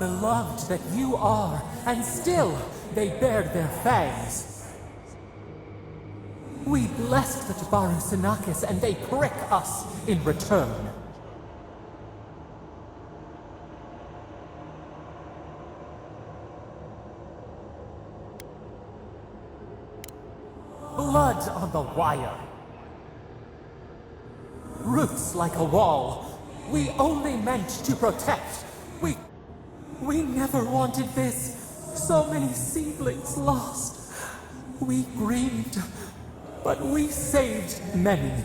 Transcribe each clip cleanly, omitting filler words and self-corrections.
beloved that you are, and still they bared their fangs. We blessed the Tabaru Sinakis, and they prick us in return. Blood on the wire. Roots like a wall. We only meant to protect. We never wanted this. So many seedlings lost. We grieved, but we saved many.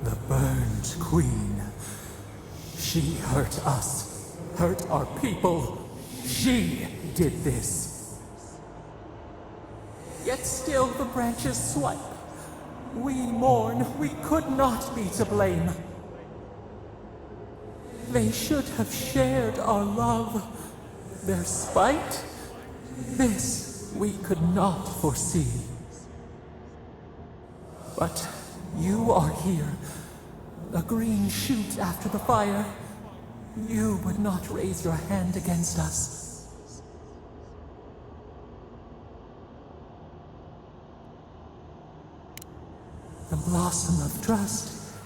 The burned queen. She hurt us, hurt our people. She did this. Yet still the branches swipe. We mourn, we could not be to blame. They should have shared our love. Their spite? This we could not foresee. But you are here. A green shoot after the fire. You would not raise your hand against us. The blossom of trust,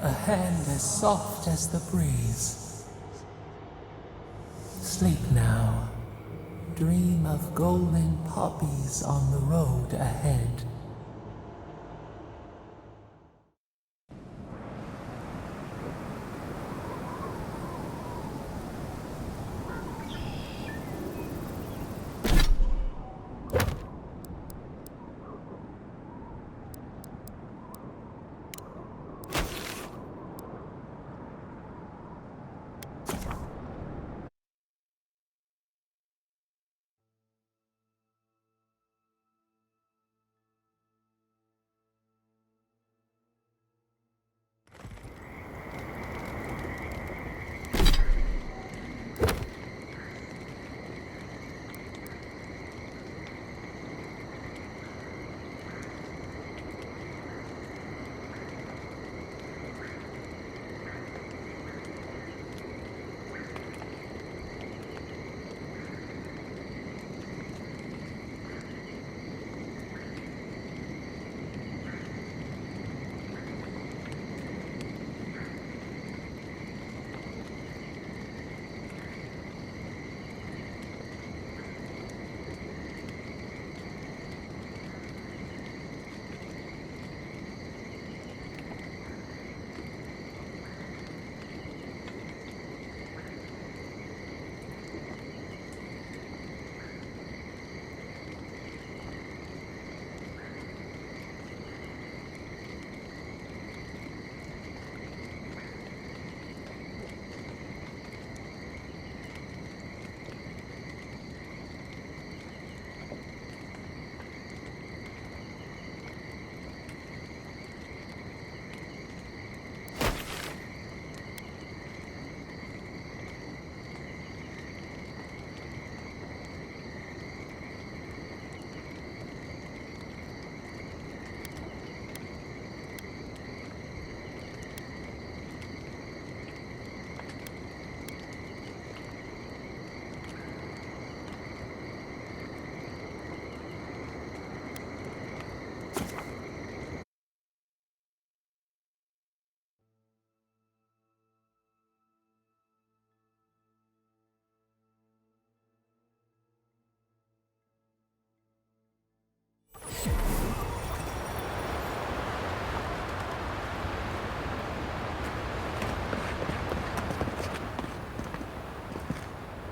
a hand as soft as the breeze. Sleep now. Dream of golden poppies on the road ahead.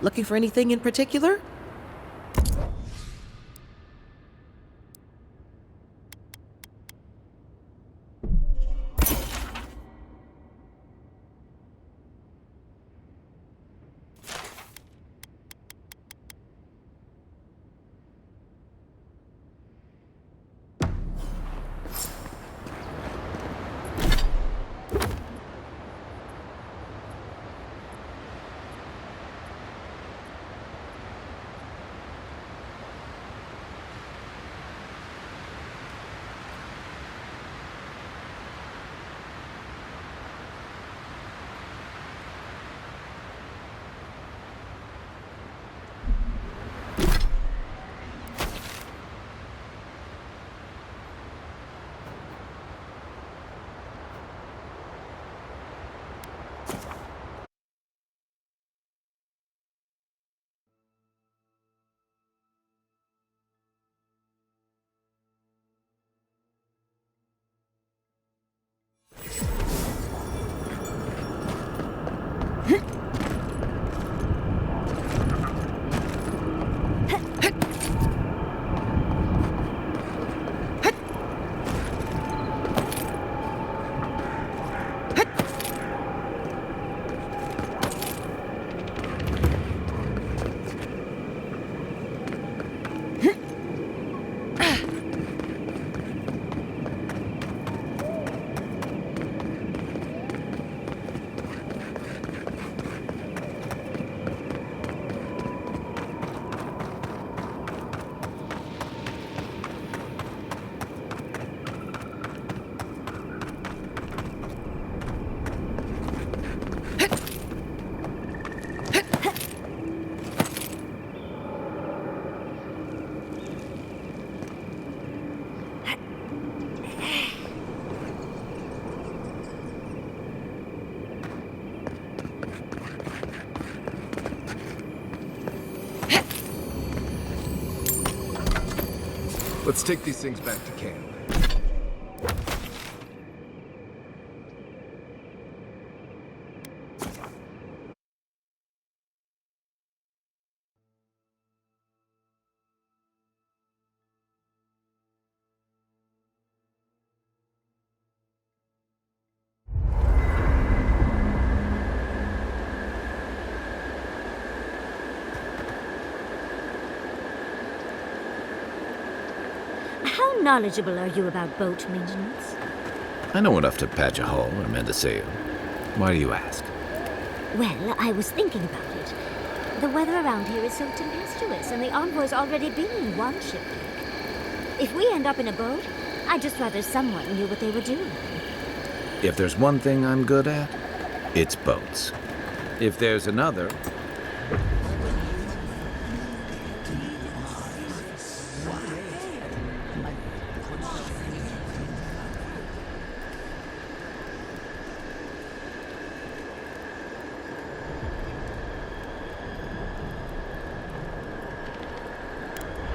Looking for anything in particular? Let's take these things back to camp. How knowledgeable are you about boat maintenance? I know enough to patch a hull or mend a sail. Why do you ask? Well, I was thinking about it. The weather around here is so tempestuous, and the envoy's already been in one shipwreck. If we end up in a boat, I'd just rather someone knew what they were doing. If there's one thing I'm good at, it's boats. If there's another,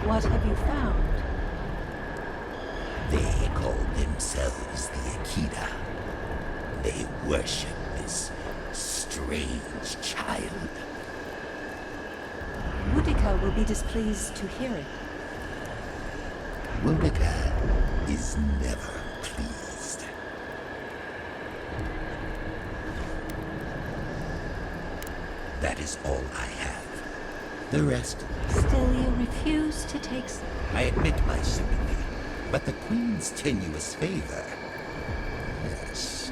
What have you found? They call themselves the Akita. They worship this strange child. Boudica will be displeased to hear it. Boudica is never pleased. That is all I have. The rest, Still, you refuse to take... I admit my sympathy, but the Queen's tenuous favor. Yes,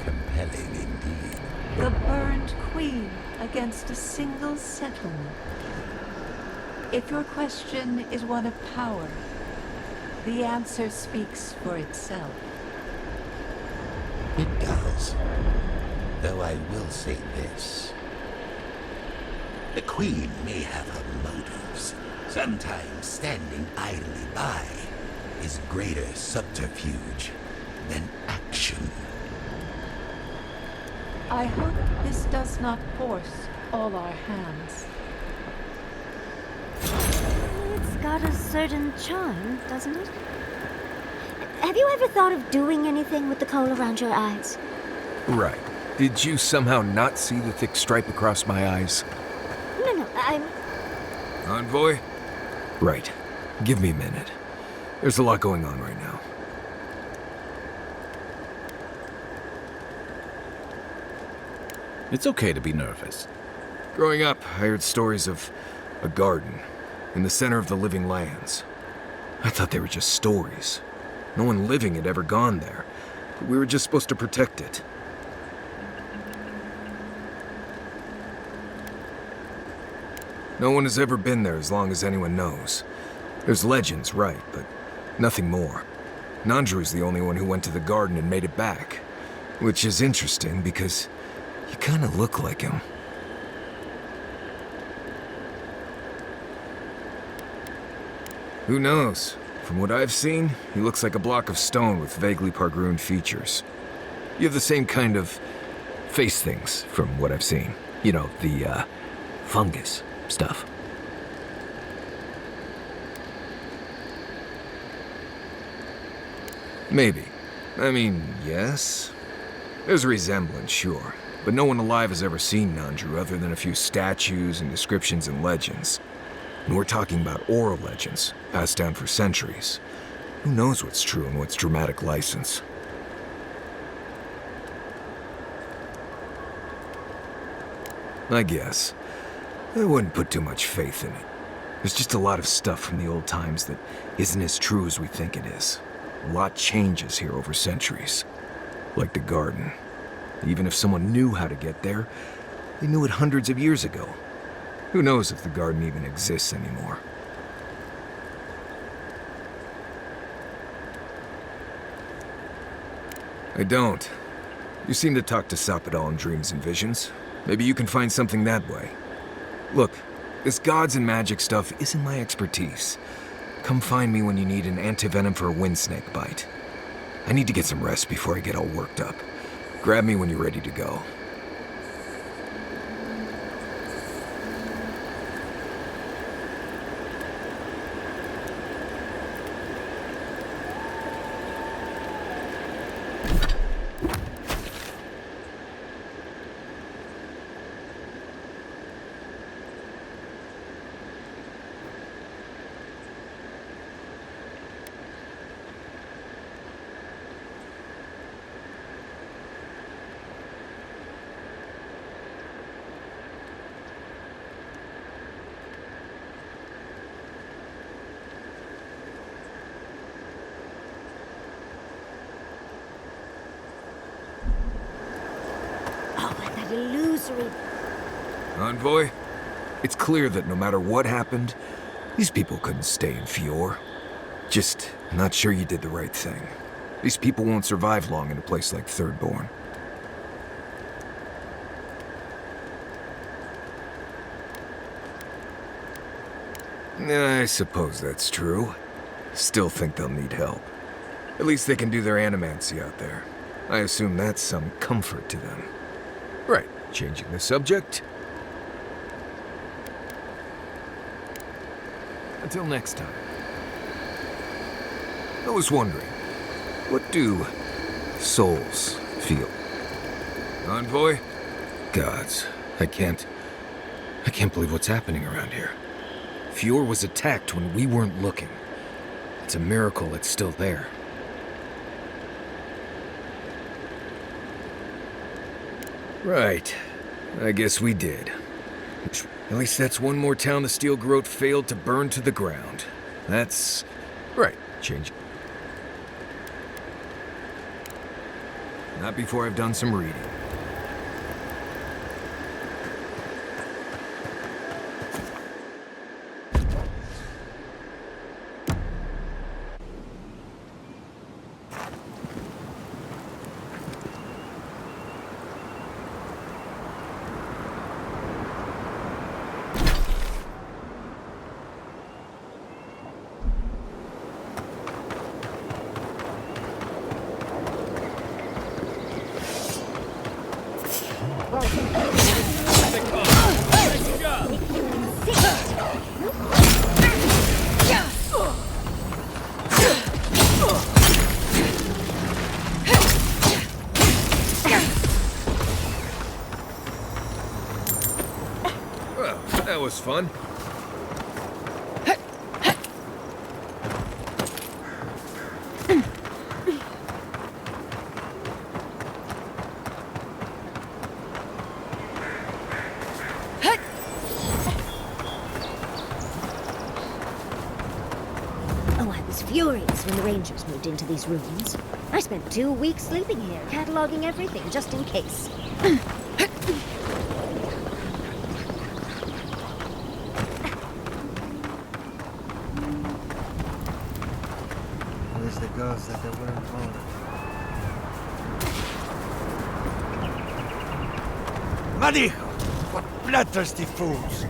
compelling indeed. The burned queen against a single settlement. If your question is one of power, the answer speaks for itself. It does. Though I will say this. The Queen may have her motives. Sometimes standing idly by is greater subterfuge than action. I hope this does not force all our hands. It's got a certain charm, doesn't it? Have you ever thought of doing anything with the coal around your eyes? Right. Did you somehow not see the thick stripe across my eyes? No, I'm... Envoy? Right. Give me a minute. There's a lot going on right now. it's okay to be nervous. Growing up, I heard stories of a garden in the center of the living lands. I thought they were just stories. No one living had ever gone there, but we were just supposed to protect it. No one has ever been there as long as anyone knows. There's legends, right, but nothing more. Nandru's the only one who went to the garden and made it back. Which is interesting because you kind of look like him. Who knows? From what I've seen, he looks like a block of stone with vaguely Pargroon features. You have the same kind of face things from what I've seen. You know, the, fungus stuff. Maybe. I mean, yes. There's a resemblance, sure. But no one alive has ever seen Nandru other than a few statues and descriptions and legends. And we're talking about oral legends, passed down for centuries. Who knows what's true and what's dramatic license? I guess. I wouldn't put too much faith in it. There's just a lot of stuff from the old times that isn't as true as we think it is. A lot changes here over centuries. Like the garden. Even if someone knew how to get there, they knew it hundreds of years ago. Who knows if the garden even exists anymore? I don't. You seem to talk to Sapadal in dreams and visions. Maybe you can find something that way. Look, this gods and magic stuff isn't my expertise. Come find me when you need an antivenom for a windsnake bite. I need to get some rest before I get all worked up. Grab me when you're ready to go. illusory. Envoy, it's clear that no matter what happened, these people couldn't stay in Fior. Just not sure you did the right thing. These people won't survive long in a place like Thirdborn. I suppose that's true. Still think they'll need help. At least they can do their animancy out there. I assume that's some comfort to them. Right, changing the subject. Until next time. I was wondering, what do souls feel? Envoy? Gods, I can't believe what's happening around here. Fior was attacked when we weren't looking. It's a miracle it's still there. Right. I guess we did. At least that's one more town the Steel Garrote failed to burn to the ground. That's... right. Change. Not before I've done some reading. Well, that was fun. Oh, I was furious when the Rangers moved into these rooms. I spent 2 weeks sleeping here, cataloging everything, just in case. At least the girls that they weren't older. Marijo! What bloodthirsty fools!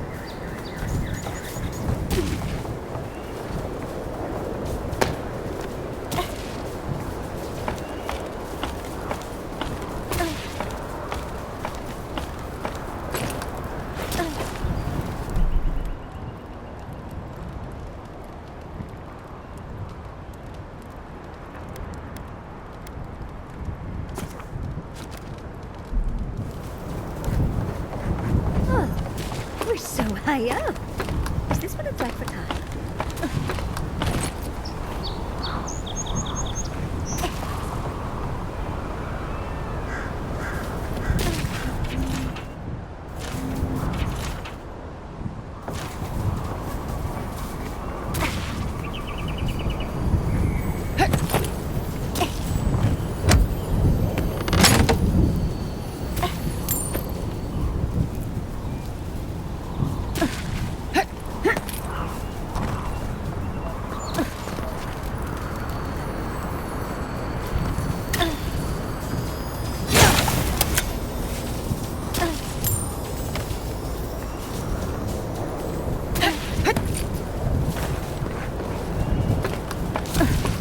We're so high up. Is this what it's like for time?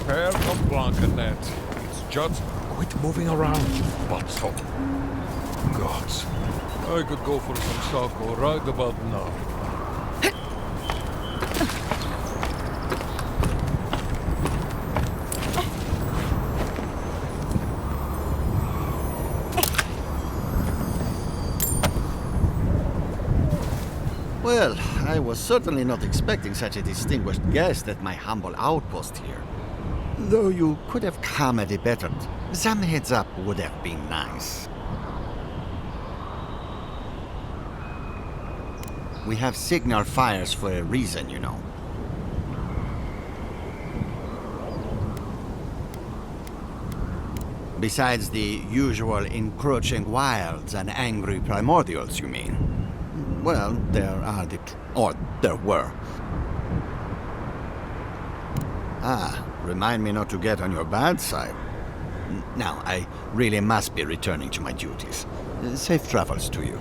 Pair of Blancanet. It's just quit moving around, you butthole. Gods. I could go for some sako right about now. Well, I was certainly not expecting such a distinguished guest at my humble outpost here. Though you could have come at a better... Some heads up would have been nice. We have signal fires for a reason, you know. Besides the usual encroaching wilds and angry primordials, you mean? Well, there were. Remind me not to get on your bad side. Now, I really must be returning to my duties. Safe travels to you.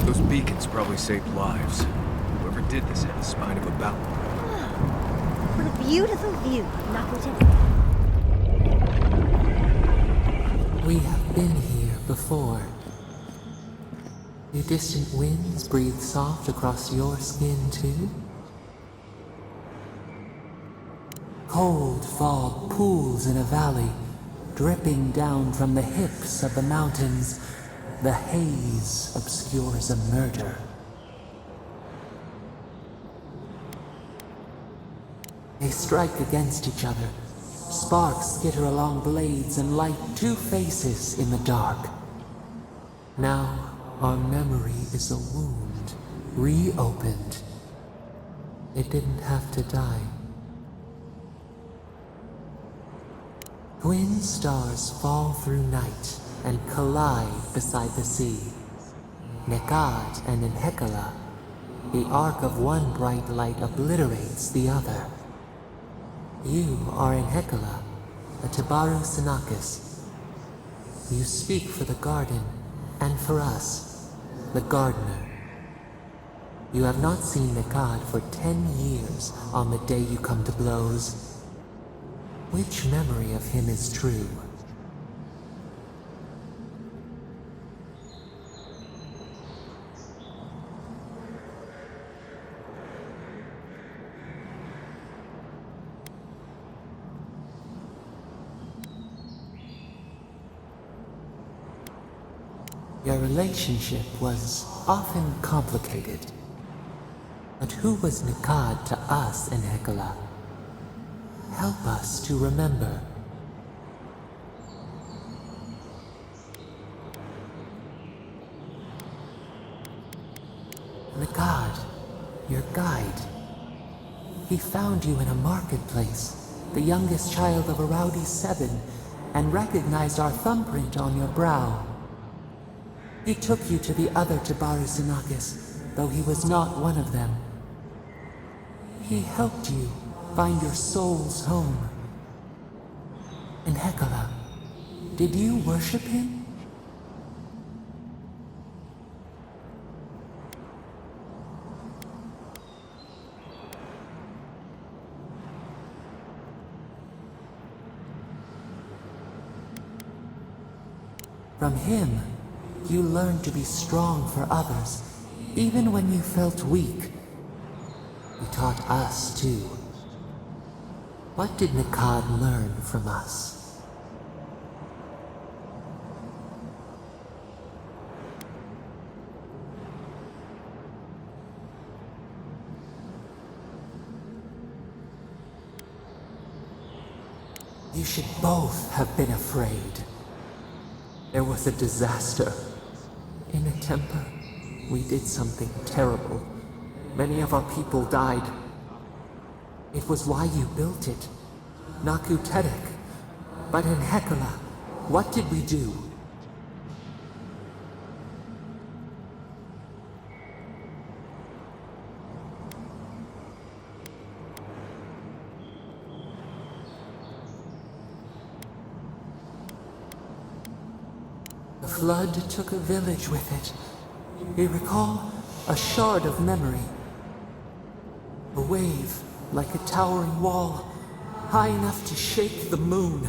Those beacons probably saved lives. Whoever did this had the spine of a mountain. What a beautiful view of Nakutani. We have been here before. Do distant winds breathe soft across your skin too? Cold fog pools in a valley, dripping down from the hips of the mountains. The haze obscures a murder. They strike against each other. Sparks skitter along blades and light two faces in the dark. Now, our memory is a wound, reopened. It didn't have to die. Twin stars fall through night and collide beside the sea. Nekad and Enhekala. The arc of one bright light obliterates the other. You are Enhekala, a Tabaru Sinakis. You speak for the garden, and for us, the gardener. You have not seen Nekad for 10 years on the day you come to blows. Which memory of him is true? Your relationship was often complicated. But who was Nekad to us in Hekala? Help us to remember. Nekad, your guide. He found you in a marketplace, the youngest child of Araudi 7, and recognized our thumbprint on your brow. He took you to the other Tabaru Sinakis, though he was not one of them. He helped you find your soul's home. In Hekala, did you worship him? From him, you learned to be strong for others, even when you felt weak. He taught us, too. What did Nekad learn from us? You should both have been afraid. There was a disaster. In a temper, we did something terrible. Many of our people died. It was why you built it. Naku Tedek. But in Hekala, what did we do? The flood took a village with it. We recall a shard of memory. A wave, like a towering wall, high enough to shake the moon.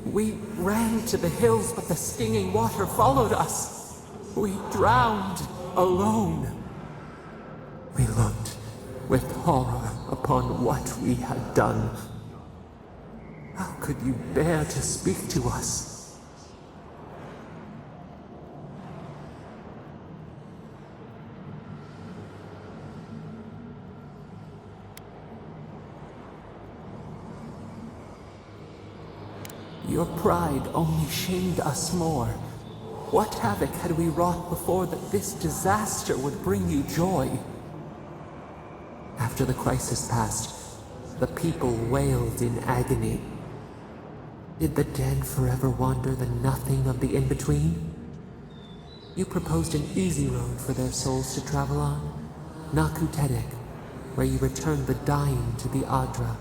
We ran to the hills, but the stinging water followed us. We drowned alone. We looked with horror upon what we had done. How could you bear to speak to us? Your pride only shamed us more. What havoc had we wrought before that this disaster would bring you joy? After the crisis passed, the people wailed in agony. Did the dead forever wander the nothing of the in-between? You proposed an easy road for their souls to travel on, Nakutedek, where you returned the dying to the Adra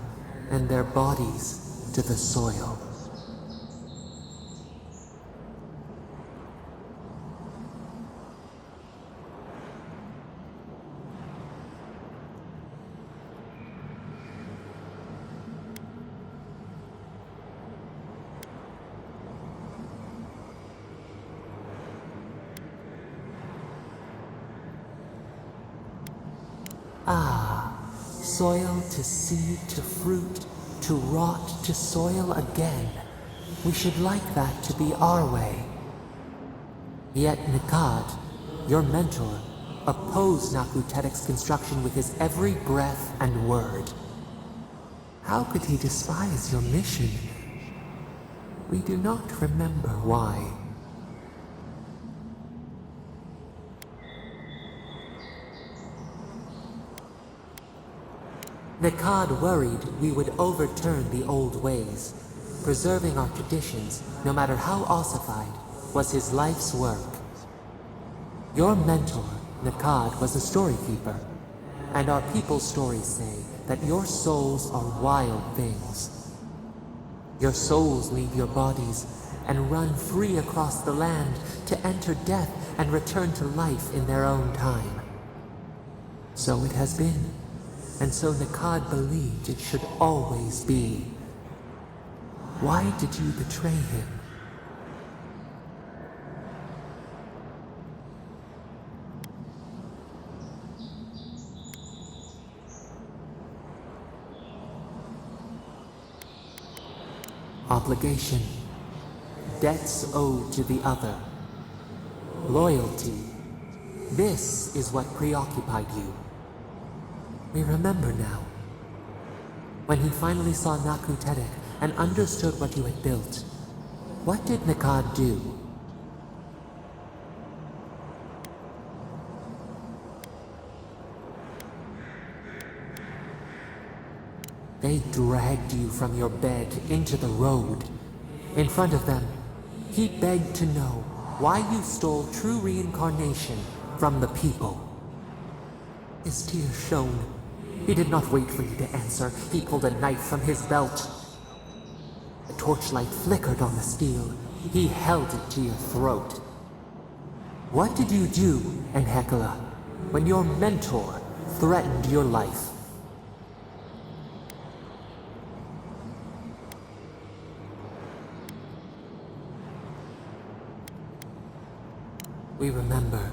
and their bodies to the soil. Soil to seed to fruit, to rot to soil again. We should like that to be our way. Yet Nikad, your mentor, opposed Nakutedek's construction with his every breath and word. How could he despise your mission? We do not remember why. Nikad worried we would overturn the old ways. Preserving our traditions, no matter how ossified, was his life's work. Your mentor, Nikad, was a storykeeper, and our people's stories say that your souls are wild things. Your souls leave your bodies and run free across the land to enter death and return to life in their own time. So it has been. And so Nikad believed it should always be. Why did you betray him? Obligation. Debts owed to the other. Loyalty. This is what preoccupied you. We remember now. When he finally saw Nakutedek and understood what you had built, what did Nikad do? They dragged you from your bed into the road. In front of them, he begged to know why you stole true reincarnation from the people. His tears shone. He did not wait for you to answer. He pulled a knife from his belt. The torchlight flickered on the steel. He held it to your throat. What did you do, Enhekala, when your mentor threatened your life? We remember.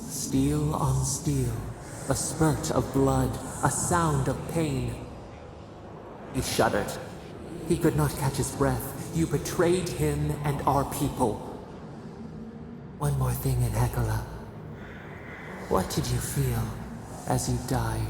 Steel on steel. A spurt of blood, a sound of pain. He shuddered. He could not catch his breath. You betrayed him and our people. One more thing, Enhekala. What did you feel as you died?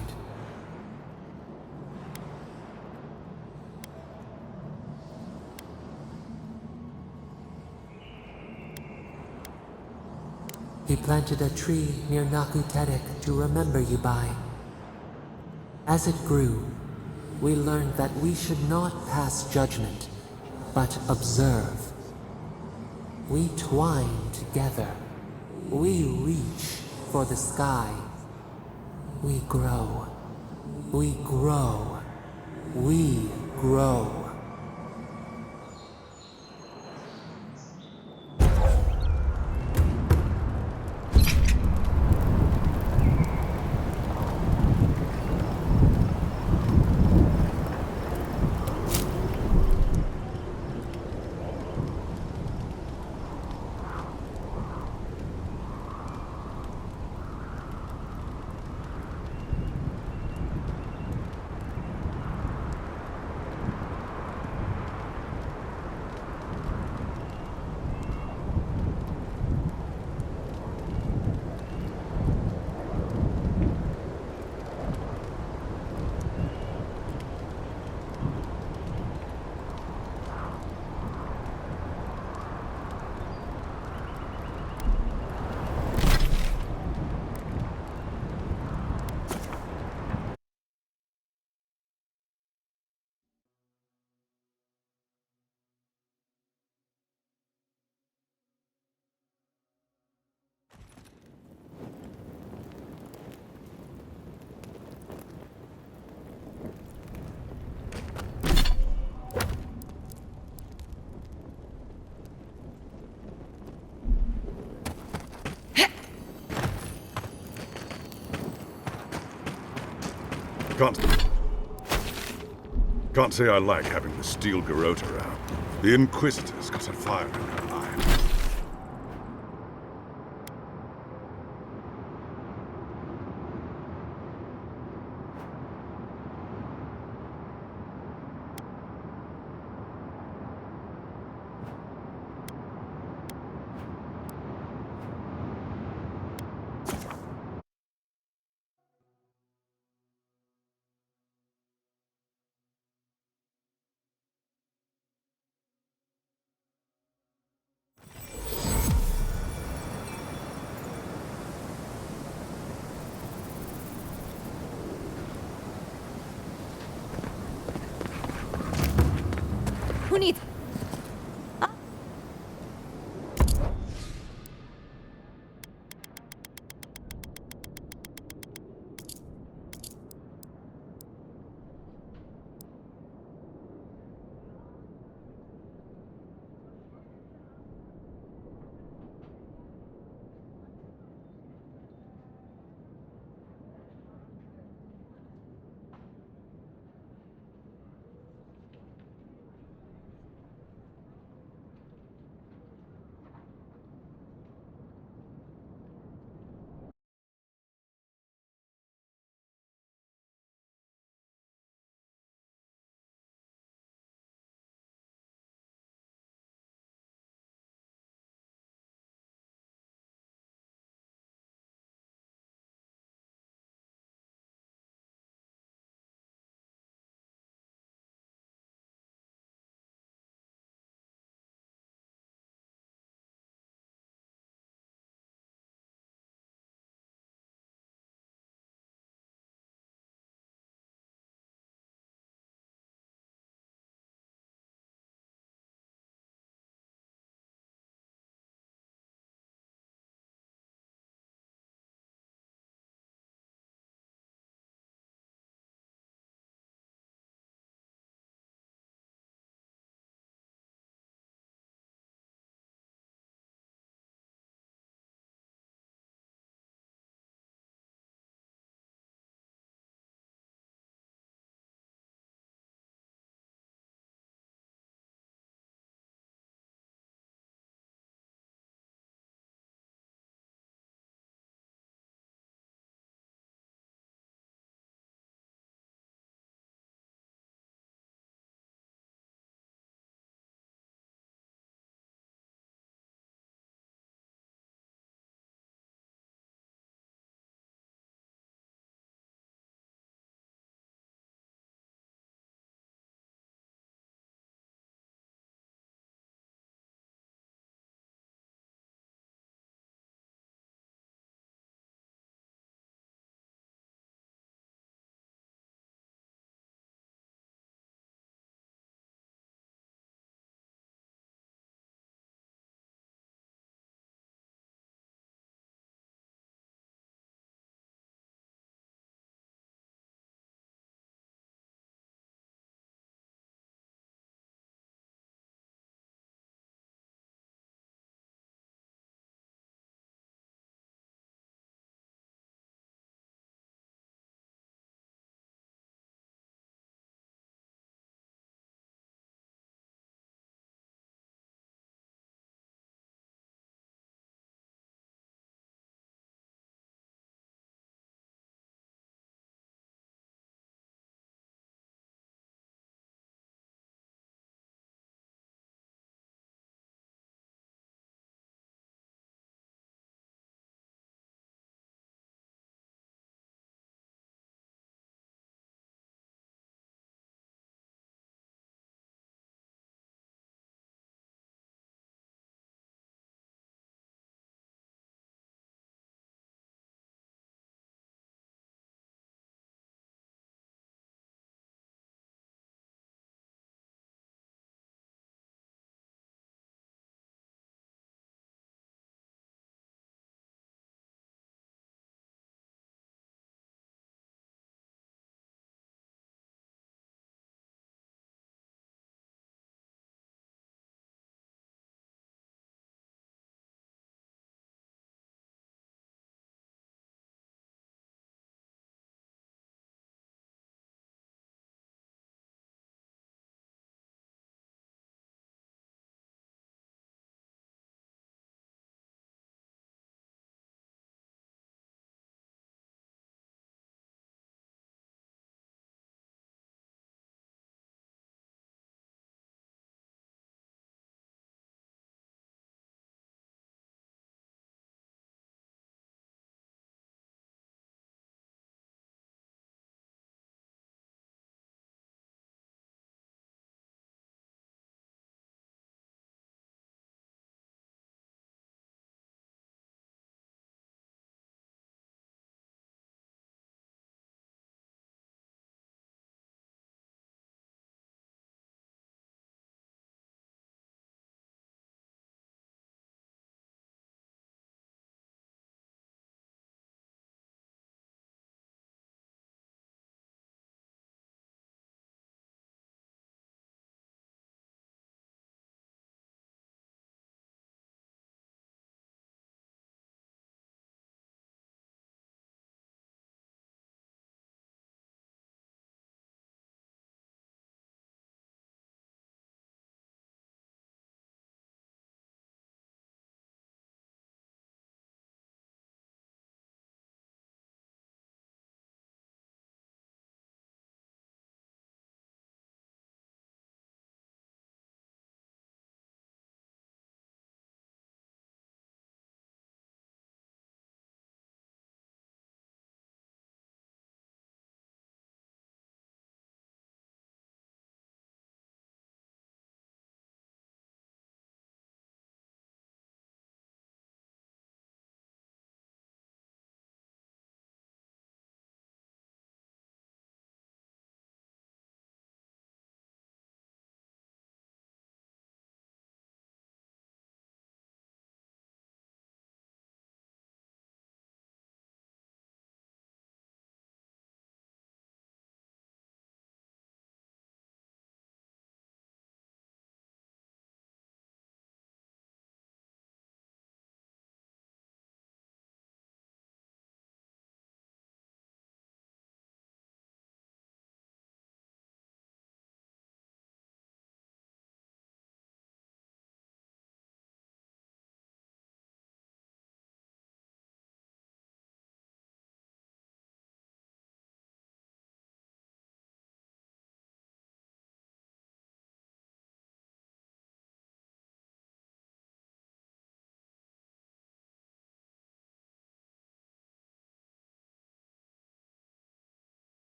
He planted a tree near Nakutedek to remember you by. As it grew, we learned that we should not pass judgment, but observe. We twine together. We reach for the sky. We grow. We grow. We grow. Can't say I like having the steel garrote around. The Inquisitor's got a fire in her eye. Who needs...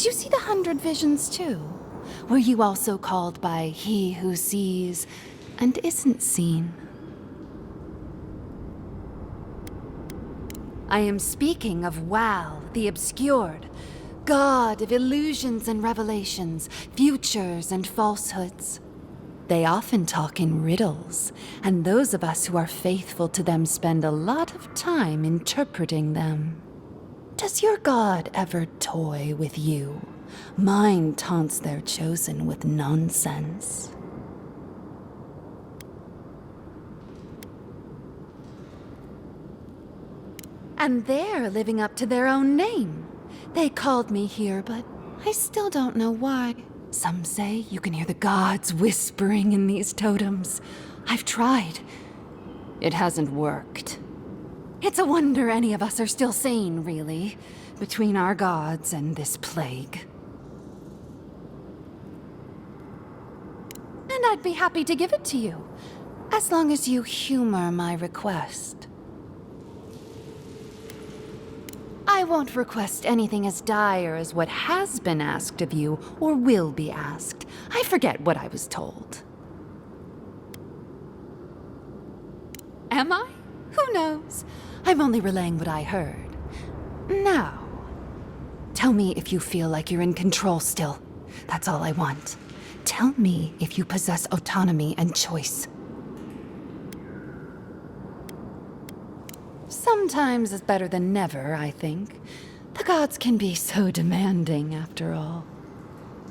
Did you see the 100 Visions too? Were you also called by He who sees and isn't seen? I am speaking of Wal, the Obscured, god of illusions and revelations, futures and falsehoods. They often talk in riddles, and those of us who are faithful to them spend a lot of time interpreting them. Does your god ever toy with you? Mine taunts their chosen with nonsense. And they're living up to their own name. They called me here, but I still don't know why. Some say you can hear the gods whispering in these totems. I've tried. It hasn't worked. It's a wonder any of us are still sane, really, between our gods and this plague. And I'd be happy to give it to you, as long as you humor my request. I won't request anything as dire as what has been asked of you, or will be asked. I forget what I was told. Am I? Who knows? I'm only relaying what I heard. Now, tell me if you feel like you're in control still. That's all I want. Tell me if you possess autonomy and choice. Sometimes it's better than never, I think. The gods can be so demanding, after all.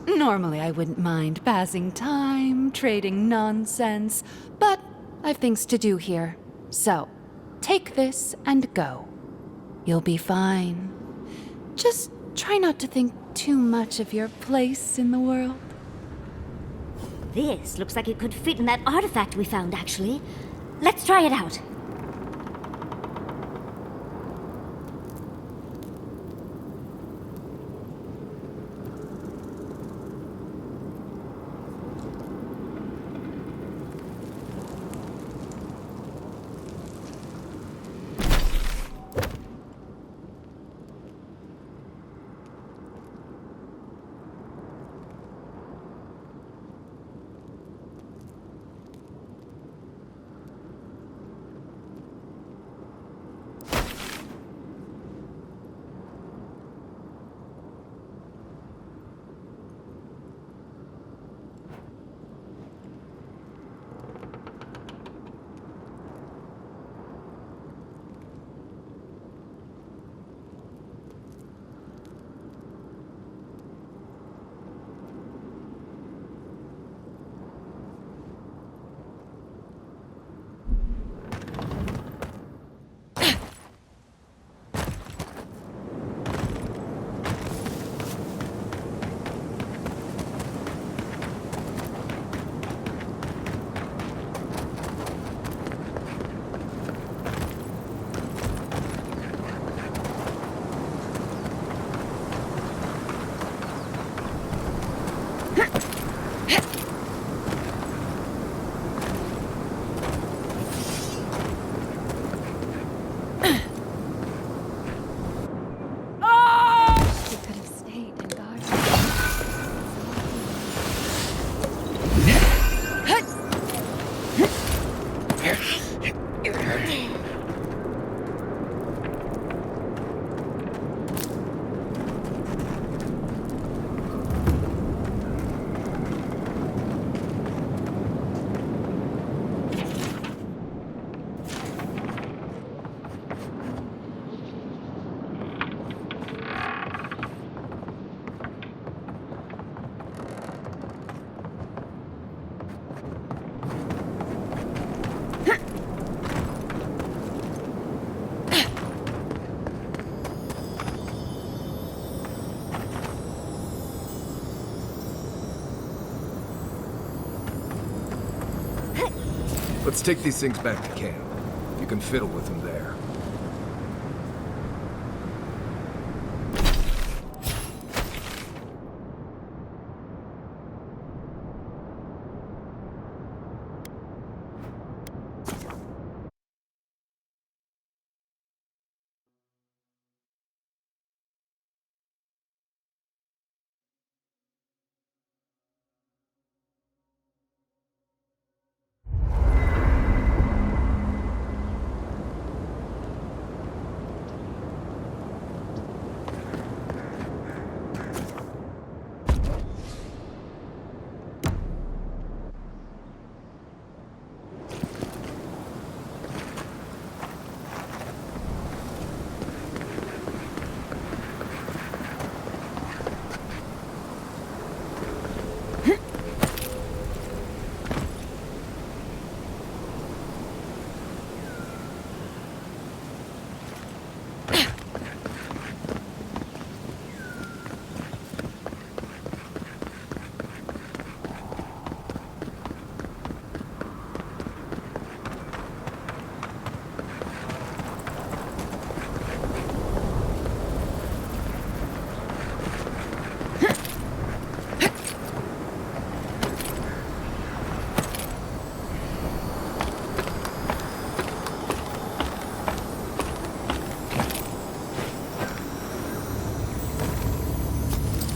Normally, I wouldn't mind passing time, trading nonsense, but I've things to do here. So, take this and go. You'll be fine. Just try not to think too much of your place in the world. This looks like it could fit in that artifact we found, actually. Let's try it out. Let's take these things back to camp. You can fiddle with them there.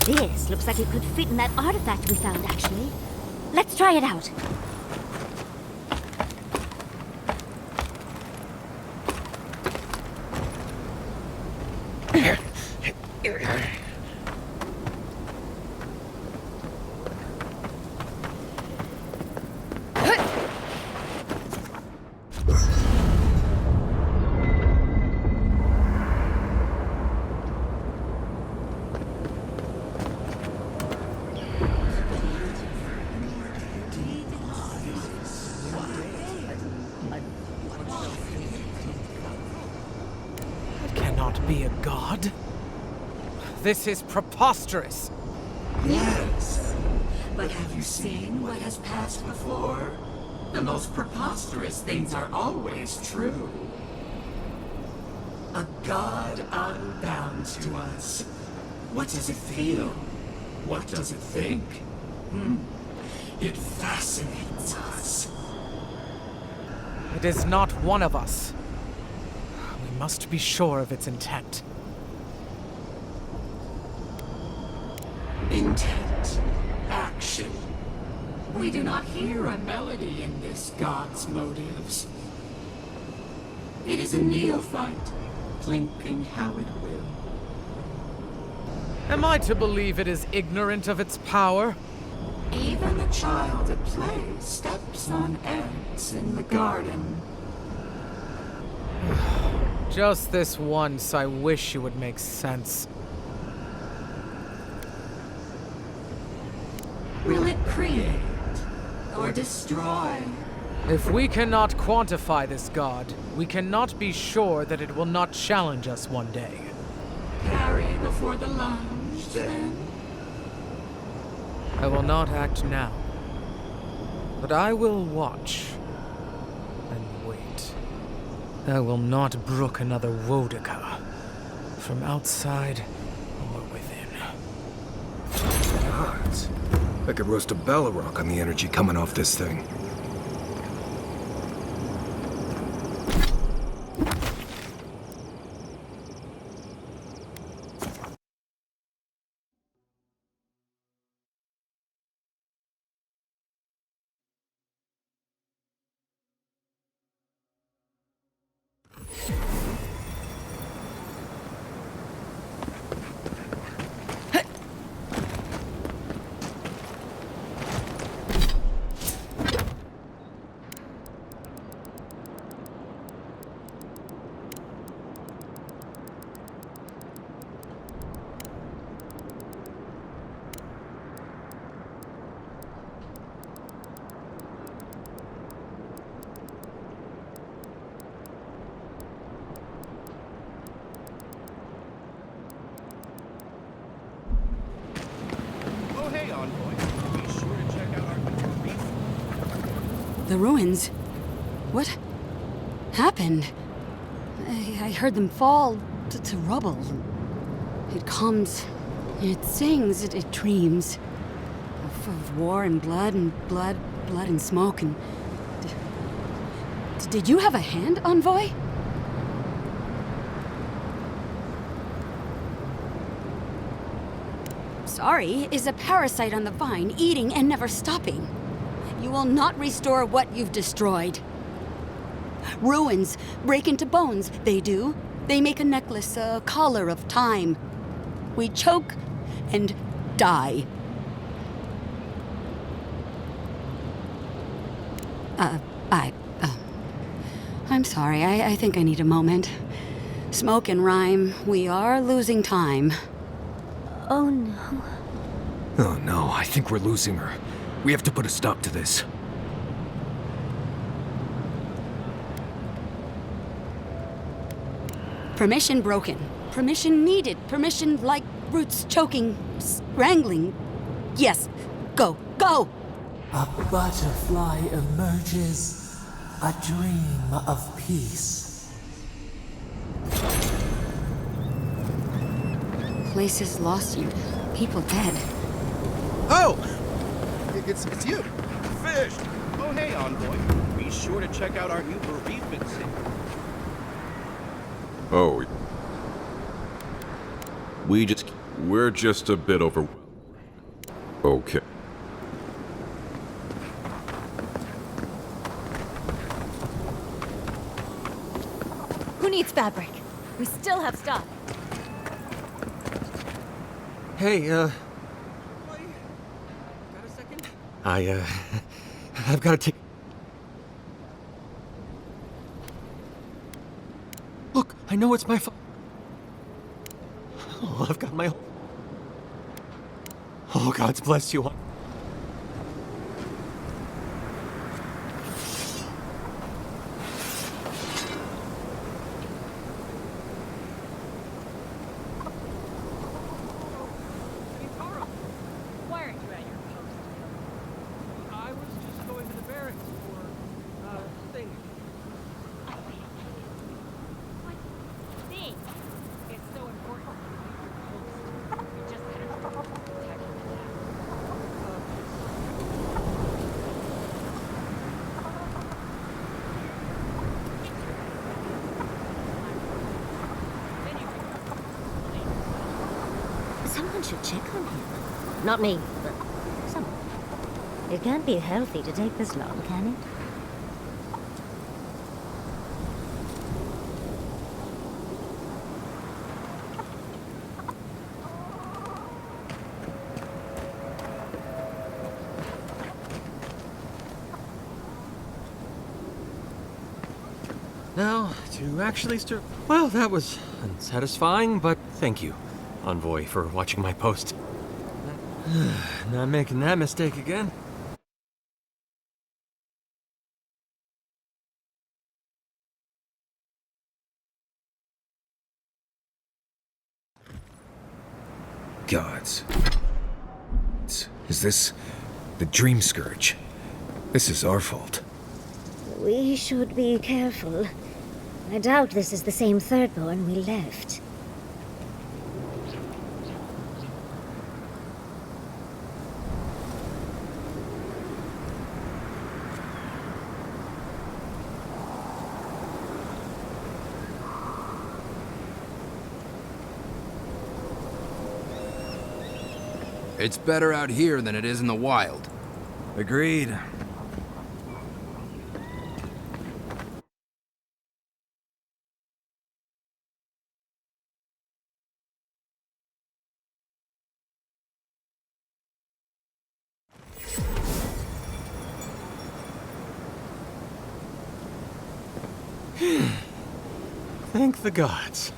This looks like it could fit in that artifact we found, actually. Let's try it out. Cannot be a god. This is preposterous. Yes. But have you seen what has passed before? The most preposterous things are always true. A god unbound to us. What does it feel? What does it think? It fascinates us. It is not one of us. We must be sure of its intent. Intent. Action. We do not hear a melody in this god's motives. It is a neophyte, plinking how it will. Am I to believe it is ignorant of its power? Even a child at play steps on ants in the garden. Just this once, I wish you would make sense. Will it create or destroy? If we cannot quantify this god, we cannot be sure that it will not challenge us one day. Carry before the lunge, then? I will not act now, but I will watch and wait. I will not brook another Wodika, from outside or within. Gods. I could roast a Balrog on the energy coming off this thing. The ruins? What happened? I heard them fall to rubble. It comes, it sings, it dreams of war and blood and smoke and... Did you have a hand, Envoy? Sorry is a parasite on the vine, eating and never stopping. You will not restore what you've destroyed. Ruins break into bones, they do. They make a necklace, a collar of time. We choke and die. I'm sorry, I think I need a moment. Smoke and rhyme, we are losing time. Oh no. Oh no, I think we're losing her. We have to put a stop to this. Permission broken. Permission needed. Permission like roots choking, strangling. Yes, go, go! A butterfly emerges, a dream of peace. Places lost you, people dead. Oh! It's you! Fish! Oh, hey, Envoy. Be sure to check out our new bereavement scene. Oh. We just We're just a bit overwhelmed. Okay. Who needs fabric? We still have stock. Hey, got a second? I've got to take... Look, I know it's my fault. Oh, I've got my... Oh, God's bless you. Why aren't you at your post? I was just going to the barracks for, thing. What thing? It's so important to leave your post. You just have to protect that. Someone should check on him. Not me, but someone. It can't be healthy to take this long, can it? Now, to actually start... Well, that was unsatisfying, but thank you, Envoy, for watching my post. Not making that mistake again. Gods. Is this the Dream Scourge? This is our fault. We should be careful. I doubt this is the same Thirdborn we left. It's better out here than it is in the wild. Agreed. Thank the gods.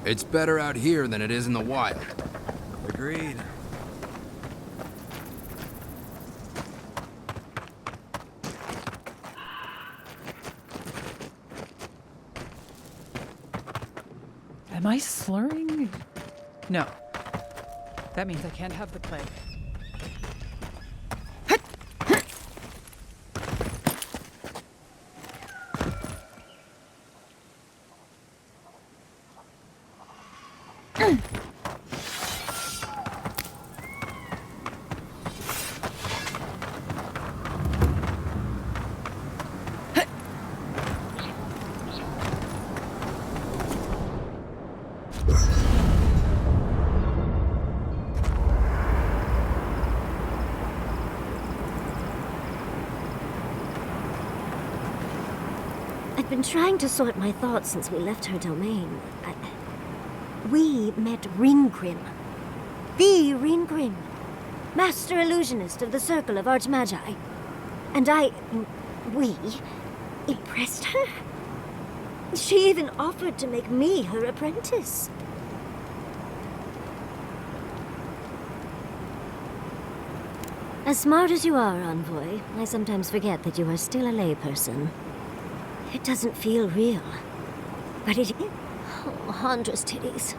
It's better out here than it is in the wild. Agreed. Am I slurring? No. That means I can't have the plague. I've been trying to sort my thoughts since we left her domain. We met Ringrim. The Ringrim. Master illusionist of the Circle of Archmagi. And we impressed her. She even offered to make me her apprentice. As smart as you are, Envoy, I sometimes forget that you are still a layperson. It doesn't feel real. But it is. Oh, Huntress titties.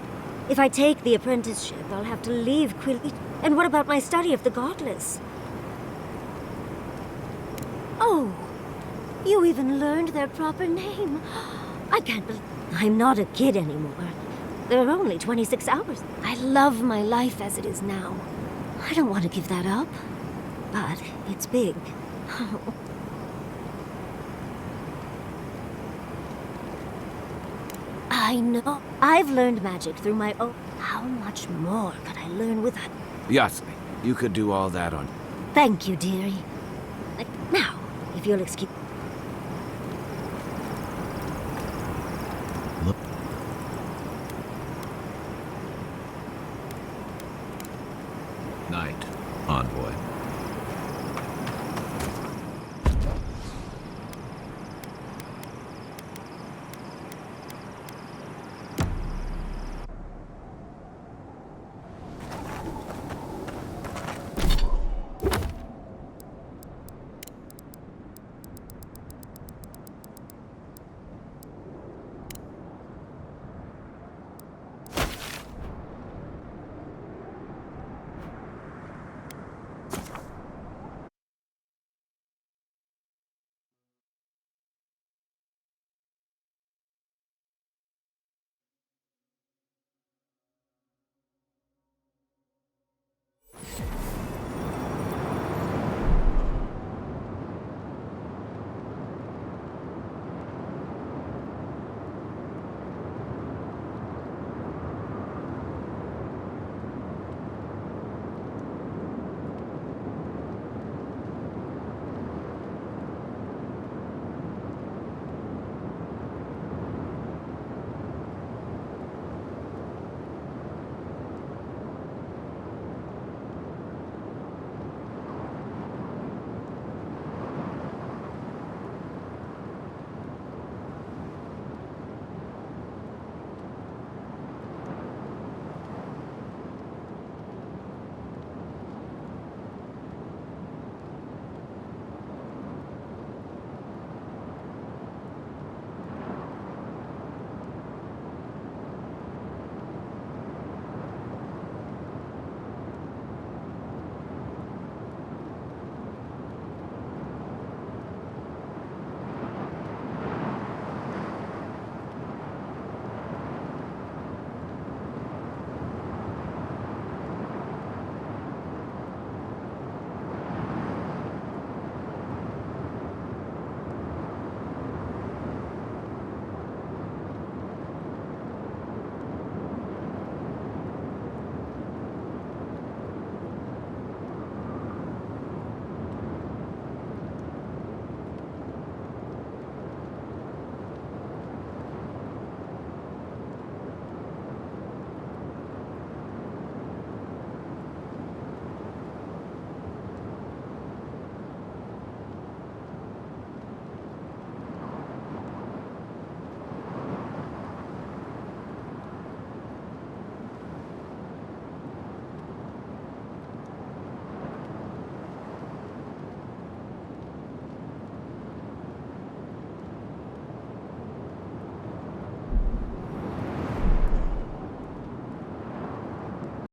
If I take the apprenticeship, I'll have to leave Quilit. And what about my study of the Godless? Oh, you even learned their proper name. I can't believe I'm not a kid anymore. There are only 26 hours. I love my life as it is now. I don't want to give that up. But it's big. I know. I've learned magic through my own. How much more could I learn with that? Yasli, you could do all that on... Thank you, dearie. Now, if you'll excuse...